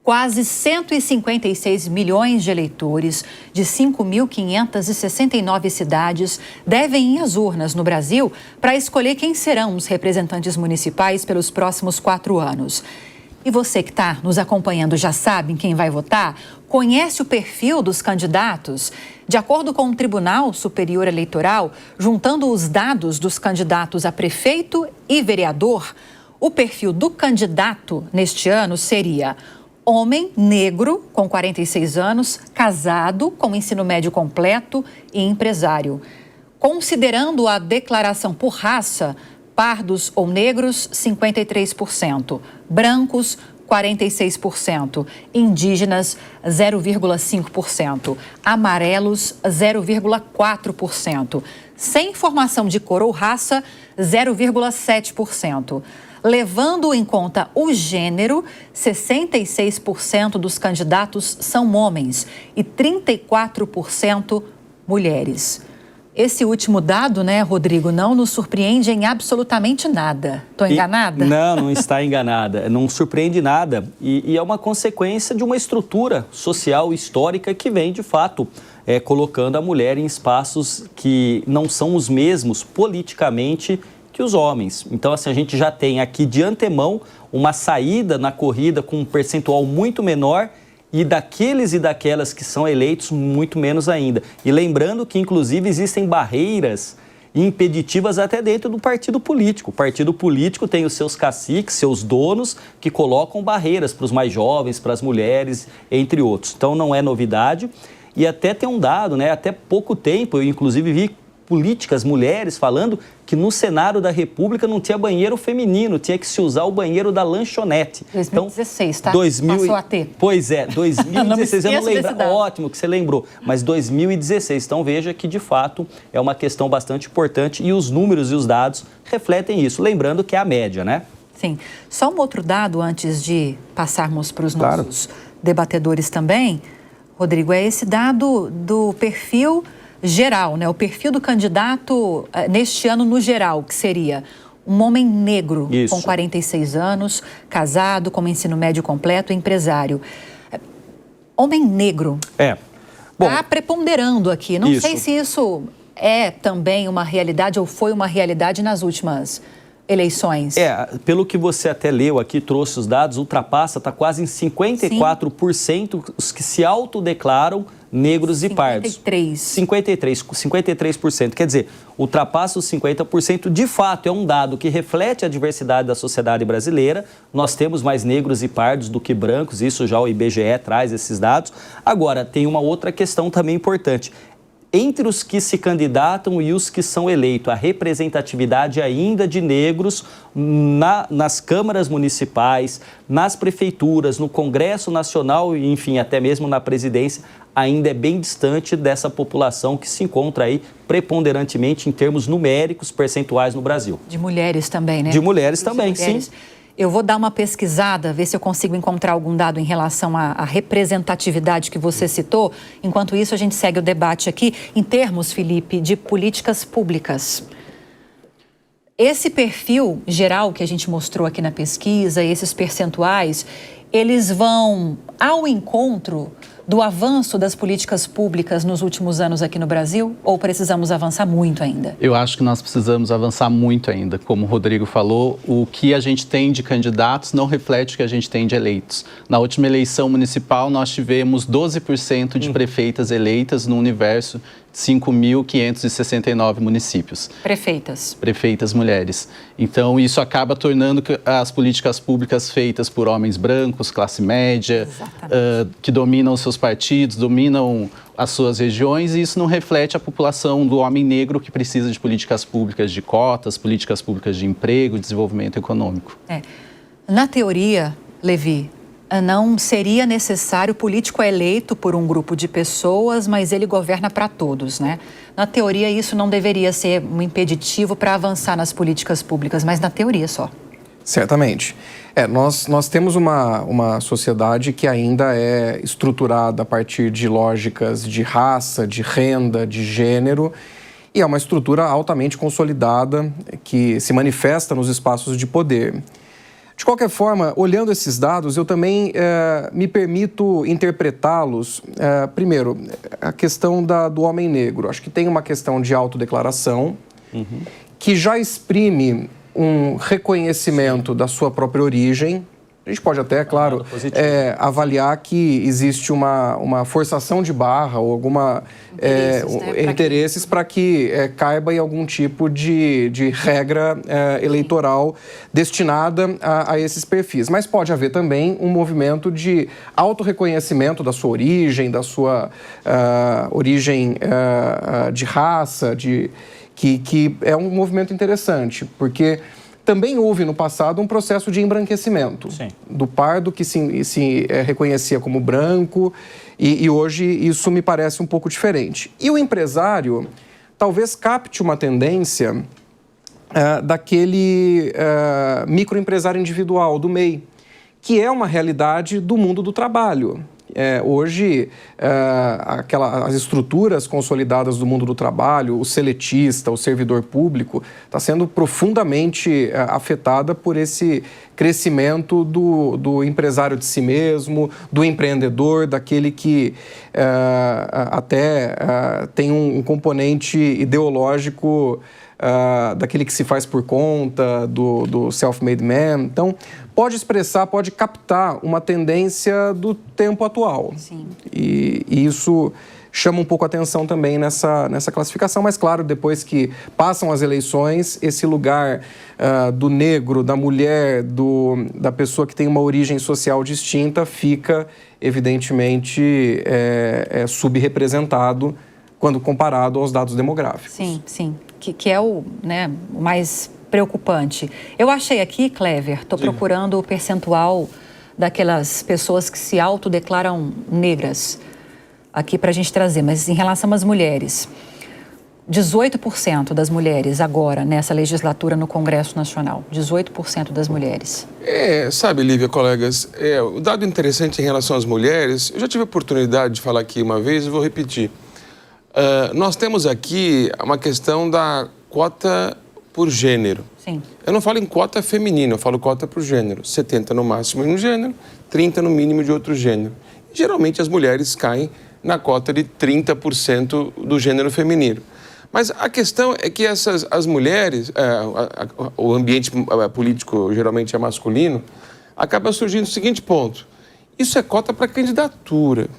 Quase 156 milhões de eleitores de 5.569 cidades devem ir às urnas no Brasil para escolher quem serão os representantes municipais pelos próximos 4 anos. E você que está nos acompanhando já sabe em quem vai votar? Conhece o perfil dos candidatos? De acordo com o Tribunal Superior Eleitoral, juntando os dados dos candidatos a prefeito e vereador, o perfil do candidato neste ano seria: homem, negro, com 46 anos, casado, com ensino médio completo e empresário. Considerando a declaração por raça, pardos ou negros, 53%, brancos, 46%, indígenas, 0,5%, amarelos, 0,4%, sem informação de cor ou raça, 0,7%. Levando em conta o gênero, 66% dos candidatos são homens e 34% mulheres. Esse último dado, né, Rodrigo, não nos surpreende em absolutamente nada. Estou enganada? Não está enganada. Não surpreende nada. E é uma consequência de uma estrutura social histórica que vem, de fato, colocando a mulher em espaços que não são os mesmos politicamente que os homens. Então, assim, a gente já tem aqui de antemão uma saída na corrida com um percentual muito menor e daqueles e daquelas que são eleitos muito menos ainda. E lembrando que, inclusive, existem barreiras impeditivas até dentro do partido político. O partido político tem os seus caciques, seus donos, que colocam barreiras para os mais jovens, para as mulheres, entre outros. Então, não é novidade. E até tem um dado, né? Até pouco tempo, eu inclusive vi políticas, mulheres, falando que no Senado da República não tinha banheiro feminino, tinha que se usar o banheiro da lanchonete. 2016, então, tá? Passou a ter. Pois é, 2016, eu não lembro, dado. Ótimo que você lembrou, mas 2016. Então veja que, de fato, é uma questão bastante importante e os números e os dados refletem isso. Lembrando que é a média, né? Sim. Só um outro dado antes de passarmos para os nossos debatedores também, Rodrigo, é esse dado do perfil geral, né? O perfil do candidato neste ano no geral, que seria um homem negro com 46 anos, casado, com ensino médio completo, empresário. Homem negro. Está preponderando aqui. Não sei se isso é também uma realidade ou foi uma realidade nas últimas eleições. Pelo que você até leu aqui, trouxe os dados, ultrapassa, está quase em 54% os que se autodeclaram negros e pardos. 53%. Quer dizer, ultrapassa os 50%. De fato, é um dado que reflete a diversidade da sociedade brasileira. Nós temos mais negros e pardos do que brancos, isso já o IBGE traz esses dados. Agora, tem uma outra questão também importante. Entre os que se candidatam e os que são eleitos, a representatividade ainda de negros nas câmaras municipais, nas prefeituras, no Congresso Nacional e, enfim, até mesmo na presidência, ainda é bem distante dessa população que se encontra aí preponderantemente em termos numéricos, percentuais no Brasil. De mulheres também, né? De mulheres também, sim. Eu vou dar uma pesquisada, ver se eu consigo encontrar algum dado em relação à representatividade que você citou. Enquanto isso, a gente segue o debate aqui em termos, Felipe, de políticas públicas. Esse perfil geral que a gente mostrou aqui na pesquisa, esses percentuais, eles vão ao encontro do avanço das políticas públicas nos últimos anos aqui no Brasil? Ou precisamos avançar muito ainda? Eu acho que nós precisamos avançar muito ainda. Como o Rodrigo falou, o que a gente tem de candidatos não reflete o que a gente tem de eleitos. Na última eleição municipal, nós tivemos 12% de prefeitas eleitas no universo de 5.569 municípios. Prefeitas mulheres. Então, isso acaba tornando as políticas públicas feitas por homens brancos, classe média, que dominam os seus partidos, dominam as suas regiões, e isso não reflete a população do homem negro que precisa de políticas públicas de cotas, políticas públicas de emprego, desenvolvimento econômico. Na teoria, Levi, não seria necessário, o político é eleito por um grupo de pessoas, mas ele governa para todos, né? Na teoria, isso não deveria ser um impeditivo para avançar nas políticas públicas, mas na teoria só. Certamente. Nós temos uma sociedade que ainda é estruturada a partir de lógicas de raça, de renda, de gênero, e é uma estrutura altamente consolidada que se manifesta nos espaços de poder. De qualquer forma, olhando esses dados, eu também me permito interpretá-los. Primeiro, a questão do homem negro. Acho que tem uma questão de autodeclaração que já exprime um reconhecimento da sua própria origem. A gente pode até, claro, avaliar que existe uma forçação de barra ou alguma interesses para que caiba em algum tipo de regra eleitoral destinada a esses perfis. Mas pode haver também um movimento de autorreconhecimento da sua origem de raça, que é um movimento interessante, porque também houve no passado um processo de embranquecimento do pardo que se reconhecia como branco e hoje isso me parece um pouco diferente. E o empresário talvez capte uma tendência daquele microempresário individual, do MEI, que é uma realidade do mundo do trabalho. Hoje, as estruturas consolidadas do mundo do trabalho, o seletista, o servidor público, está sendo profundamente afetada por esse crescimento do empresário de si mesmo, do empreendedor, daquele que até tem um componente ideológico, daquele que se faz por conta, do self-made man. Então, pode expressar, pode captar uma tendência do tempo atual. Sim. E isso chama um pouco a atenção também nessa classificação, mas claro, depois que passam as eleições, esse lugar do negro, da mulher, da pessoa que tem uma origem social distinta fica, evidentemente, subrepresentado quando comparado aos dados demográficos. Sim, sim. Que é o mais preocupante. Eu achei aqui, Clever, estou procurando o percentual daquelas pessoas que se autodeclaram negras aqui para a gente trazer, mas em relação às mulheres, 18% das mulheres agora nessa legislatura no Congresso Nacional, 18% das mulheres. Sabe, Lívia, colegas, o dado interessante em relação às mulheres, eu já tive a oportunidade de falar aqui uma vez e vou repetir. Nós temos aqui uma questão da cota por gênero. Sim. Eu não falo em cota feminina, eu falo cota por gênero. 70 no máximo em um gênero, 30 no mínimo de outro gênero. E, geralmente as mulheres caem na cota de 30% do gênero feminino. Mas a questão é que as mulheres, o ambiente político geralmente é masculino, acaba surgindo o seguinte ponto. Isso é cota para candidatura.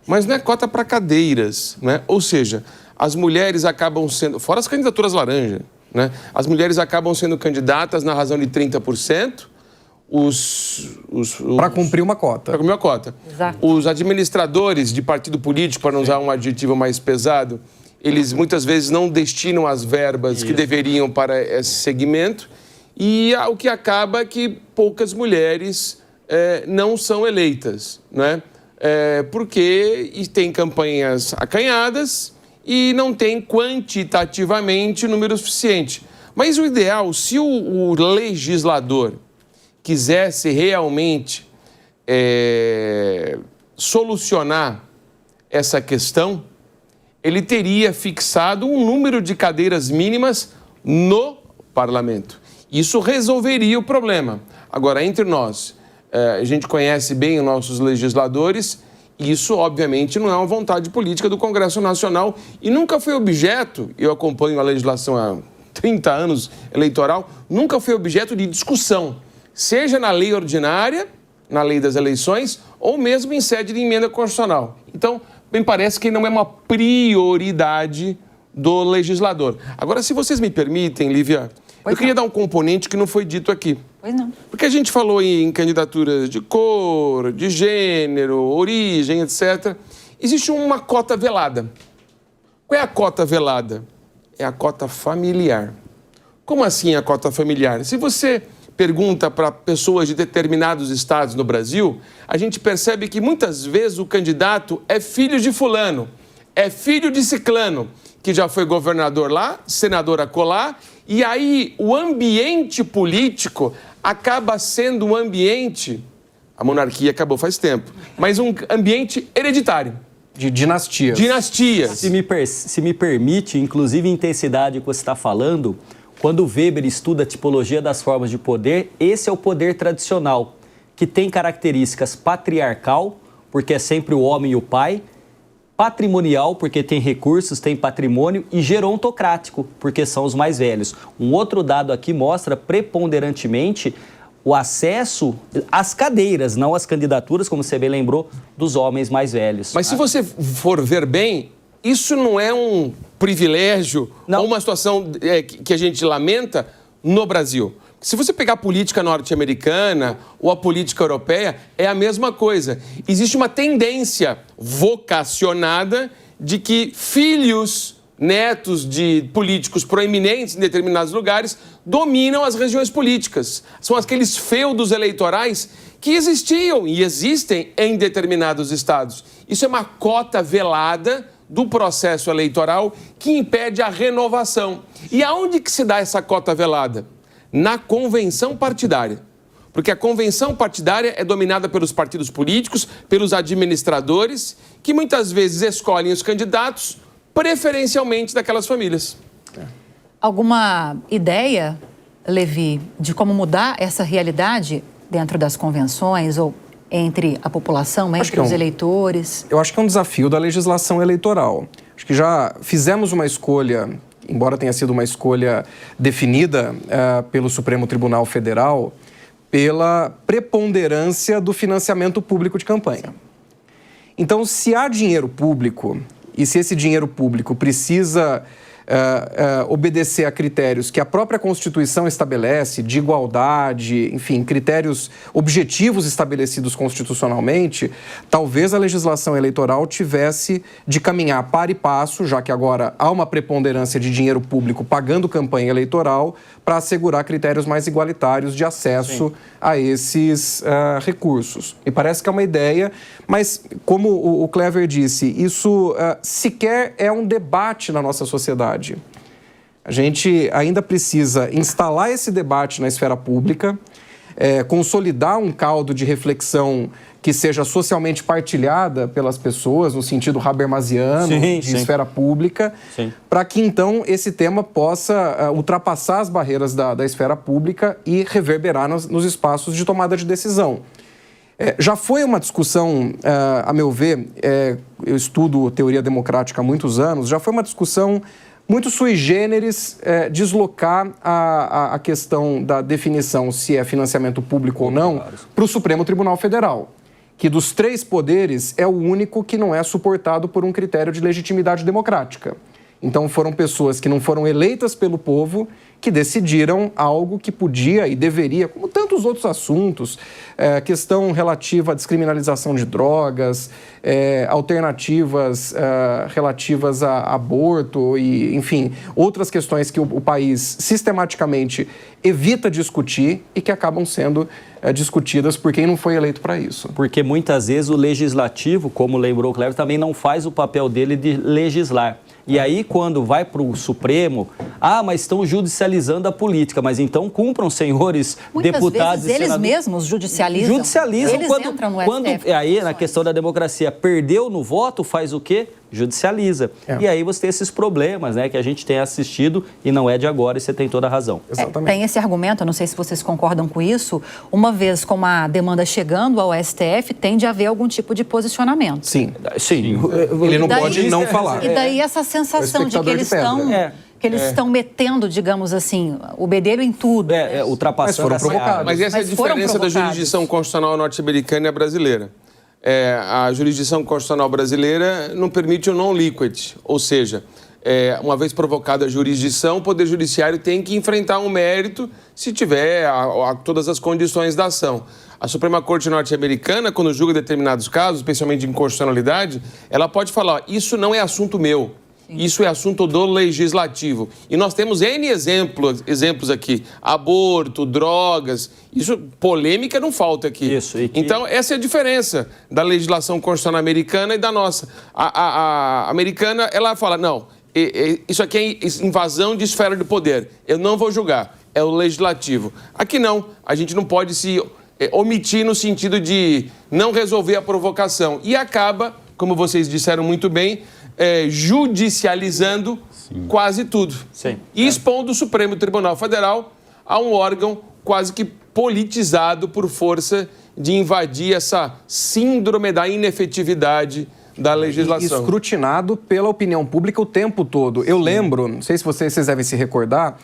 Mas não é cota para cadeiras, né? Ou seja, as mulheres acabam sendo, fora as candidaturas laranja, né? As mulheres acabam sendo candidatas na razão de 30%, para cumprir uma cota. Para cumprir uma cota. Exato. Os administradores de partido político, para não usar um adjetivo mais pesado, eles muitas vezes não destinam as verbas que deveriam para esse segmento, e o que acaba é que poucas mulheres não são eleitas, né? Porque tem campanhas acanhadas e não tem quantitativamente número suficiente. Mas o ideal, se o legislador quisesse realmente solucionar essa questão, ele teria fixado um número de cadeiras mínimas no parlamento. Isso resolveria o problema. Agora, entre nós, a gente conhece bem os nossos legisladores, e isso, obviamente, não é uma vontade política do Congresso Nacional e nunca foi objeto, eu acompanho a legislação há 30 anos eleitoral, nunca foi objeto de discussão, seja na lei ordinária, na lei das eleições, ou mesmo em sede de emenda constitucional. Então, me parece que não é uma prioridade do legislador. Agora, se vocês me permitem, Lívia, eu queria dar um componente que não foi dito aqui. Pois não. Porque a gente falou em candidaturas de cor, de gênero, origem, etc. Existe uma cota velada. Qual é a cota velada? É a cota familiar. Como assim a cota familiar? Se você pergunta para pessoas de determinados estados no Brasil, a gente percebe que muitas vezes o candidato é filho de fulano, é filho de ciclano, que já foi governador lá, senador acolá, e aí o ambiente político acaba sendo um ambiente, a monarquia acabou faz tempo, mas um ambiente hereditário. De dinastias. Dinastias. Se me permite, inclusive a intensidade que você está falando, Quando Weber estuda a tipologia das formas de poder, esse é o poder tradicional, que tem características patriarcal, porque é sempre o homem e o pai, patrimonial, porque tem recursos, tem patrimônio, e gerontocrático, porque são os mais velhos. Um outro dado aqui mostra preponderantemente o acesso às cadeiras, não às candidaturas, como você bem lembrou, dos homens mais velhos. Mas se você for ver bem, isso não é um privilégio ou uma situação que a gente lamenta no Brasil. Se você pegar a política norte-americana ou a política europeia, é a mesma coisa. Existe uma tendência vocacionada de que filhos, netos de políticos proeminentes em determinados lugares dominam as regiões políticas. São aqueles feudos eleitorais que existiam e existem em determinados estados. Isso é uma cota velada do processo eleitoral que impede a renovação. E aonde que se dá essa cota velada? Na convenção partidária. Porque a convenção partidária é dominada pelos partidos políticos, pelos administradores, que muitas vezes escolhem os candidatos preferencialmente daquelas famílias. Alguma ideia, Levi, de como mudar essa realidade dentro das convenções ou entre a população, entre os eleitores? Eu acho que é um desafio da legislação eleitoral. Acho que já fizemos uma escolha, embora tenha sido uma escolha definida pelo Supremo Tribunal Federal, pela preponderância do financiamento público de campanha. Então, se há dinheiro público e se esse dinheiro público precisa obedecer a critérios que a própria Constituição estabelece, de igualdade, enfim, critérios objetivos estabelecidos constitucionalmente, talvez a legislação eleitoral tivesse de caminhar par e passo, já que agora há uma preponderância de dinheiro público pagando campanha eleitoral, para assegurar critérios mais igualitários de acesso a esses recursos. E parece que é uma ideia, mas como o Clever disse, isso sequer é um debate na nossa sociedade. A gente ainda precisa instalar esse debate na esfera pública, consolidar um caldo de reflexão que seja socialmente partilhada pelas pessoas, no sentido habermasiano, de esfera pública, para que, então, esse tema possa ultrapassar as barreiras da esfera pública e reverberar nos espaços de tomada de decisão. Já foi uma discussão, a meu ver, eu estudo teoria democrática há muitos anos, já foi uma discussão muito sui generis deslocar a questão da definição se é financiamento público ou não para o Supremo Tribunal Federal, que dos três poderes é o único que não é suportado por um critério de legitimidade democrática. Então foram pessoas que não foram eleitas pelo povo que decidiram algo que podia e deveria, como tantos outros assuntos, questão relativa à descriminalização de drogas, alternativas relativas a aborto e, enfim, outras questões que o país sistematicamente evita discutir e que acabam sendo discutidas por quem não foi eleito para isso. Porque muitas vezes o legislativo, como lembrou o Cleber, também não faz o papel dele de legislar. E aí, quando vai para o Supremo, mas estão judicializando a política. Mas então cumpram, senhores deputados e senadores. Eles mesmos judicializam. Eles entram no STF. Aí, na questão da democracia, perdeu no voto, faz o quê? Judicializa. E aí você tem esses problemas, né, que a gente tem assistido e não é de agora, e você tem toda a razão. Exatamente. Tem esse argumento, eu não sei se vocês concordam com isso, uma vez com a demanda chegando ao STF, tem de haver algum tipo de posicionamento. Sim. Ele não pode não falar. E daí essa sensação de que eles estão... Que eles estão metendo, digamos assim, o bedelho em tudo. Ultrapassando. Mas foram provocados. Mas essa é a diferença da jurisdição constitucional norte-americana e a brasileira. A jurisdição constitucional brasileira não permite o non-liquid, ou seja, uma vez provocada a jurisdição, o Poder Judiciário tem que enfrentar um mérito se tiver todas as condições da ação. A Suprema Corte norte-americana, quando julga determinados casos, especialmente de inconstitucionalidade, ela pode falar, isso não é assunto meu. Isso é assunto do legislativo. E nós temos N exemplos aqui. Aborto, drogas. Isso, polêmica não falta aqui. Então, essa é a diferença da legislação constitucional americana e da nossa. A americana, ela fala, não, isso aqui é invasão de esfera de poder. Eu não vou julgar. É o legislativo. Aqui não. A gente não pode se omitir no sentido de não resolver a provocação. E acaba, como vocês disseram muito bem, judicializando quase tudo. Sim. E expondo o Supremo Tribunal Federal a um órgão quase que politizado por força de invadir essa síndrome da inefetividade da legislação. Escrutinado pela opinião pública o tempo todo. Eu lembro, não sei se vocês devem se recordar,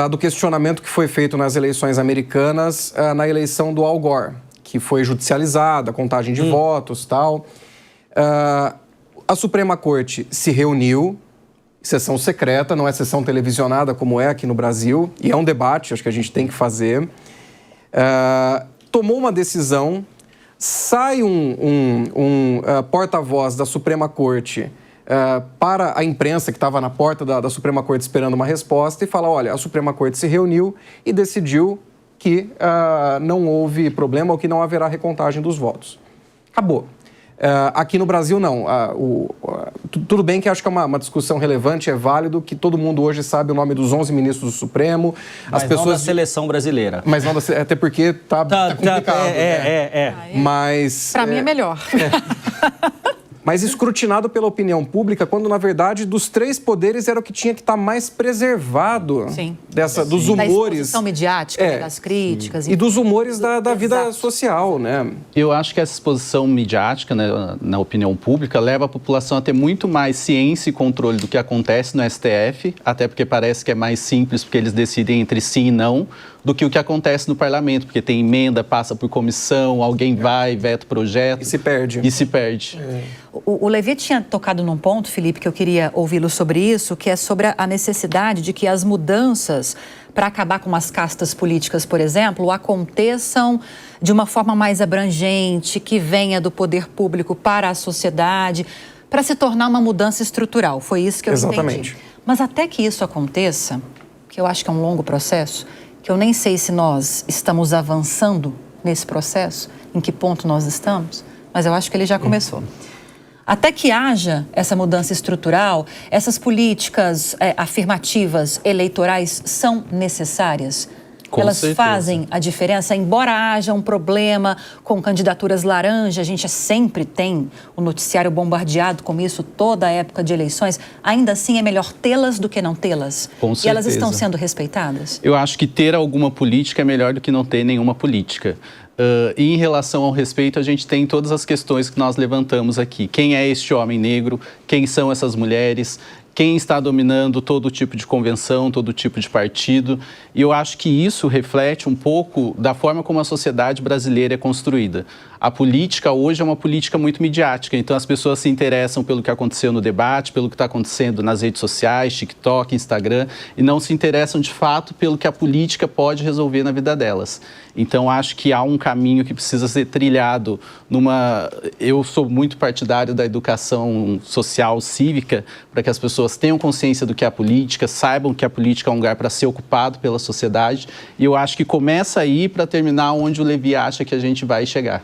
do questionamento que foi feito nas eleições americanas, na eleição do Al Gore, que foi judicializada, a contagem de votos e tal. A Suprema Corte se reuniu, sessão secreta, não é sessão televisionada como é aqui no Brasil, e é um debate, acho que a gente tem que fazer. Tomou uma decisão, sai um porta-voz da Suprema Corte para a imprensa que estava na porta da Suprema Corte esperando uma resposta e fala, olha, a Suprema Corte se reuniu e decidiu que não houve problema ou que não haverá recontagem dos votos. Acabou. Aqui no Brasil, não. Tudo bem que acho que é uma discussão relevante, é válido, que todo mundo hoje sabe o nome dos 11 ministros do Supremo. Mas as pessoas... não da seleção brasileira. Mas não da... Até porque tá complicado. Mas... Para mim é melhor. Mas escrutinado pela opinião pública, quando, na verdade, dos três poderes era o que tinha que estar mais preservado dos humores... Da exposição midiática, das críticas. E dos humores da vida social, né? Eu acho que essa exposição midiática, né, na opinião pública, leva a população a ter muito mais ciência e controle do que acontece no STF, até porque parece que é mais simples, porque eles decidem entre sim e não, do que o que acontece no parlamento, porque tem emenda, passa por comissão, alguém vai, veta o projeto... E se perde. O Levi tinha tocado num ponto, Felipe, que eu queria ouvi-lo sobre isso, que é sobre a necessidade de que as mudanças para acabar com as castas políticas, por exemplo, aconteçam de uma forma mais abrangente, que venha do poder público para a sociedade, para se tornar uma mudança estrutural. Foi isso que eu entendi. Mas até que isso aconteça, que eu acho que é um longo processo, que eu nem sei se nós estamos avançando nesse processo, em que ponto nós estamos, mas eu acho que ele já começou. Até que haja essa mudança estrutural, essas políticas afirmativas eleitorais são necessárias? Elas fazem a diferença, embora haja um problema com candidaturas laranja, a gente sempre tem o noticiário bombardeado com isso toda a época de eleições, ainda assim é melhor tê-las do que não tê-las? Com certeza. E elas estão sendo respeitadas? Eu acho que ter alguma política é melhor do que não ter nenhuma política. E em relação ao respeito, a gente tem todas as questões que nós levantamos aqui. Quem é este homem negro? Quem são essas mulheres? Quem está dominando todo tipo de convenção, todo tipo de partido? E eu acho que isso reflete um pouco da forma como a sociedade brasileira é construída. A política hoje é uma política muito midiática, então as pessoas se interessam pelo que aconteceu no debate, pelo que está acontecendo nas redes sociais, TikTok, Instagram, e não se interessam de fato pelo que a política pode resolver na vida delas. Então acho que há um caminho que precisa ser trilhado Eu sou muito partidário da educação social, cívica, para que as pessoas tenham consciência do que é a política, saibam que a política é um lugar para ser ocupado pela sociedade, e eu acho que começa aí para terminar onde o Levi acha que a gente vai chegar.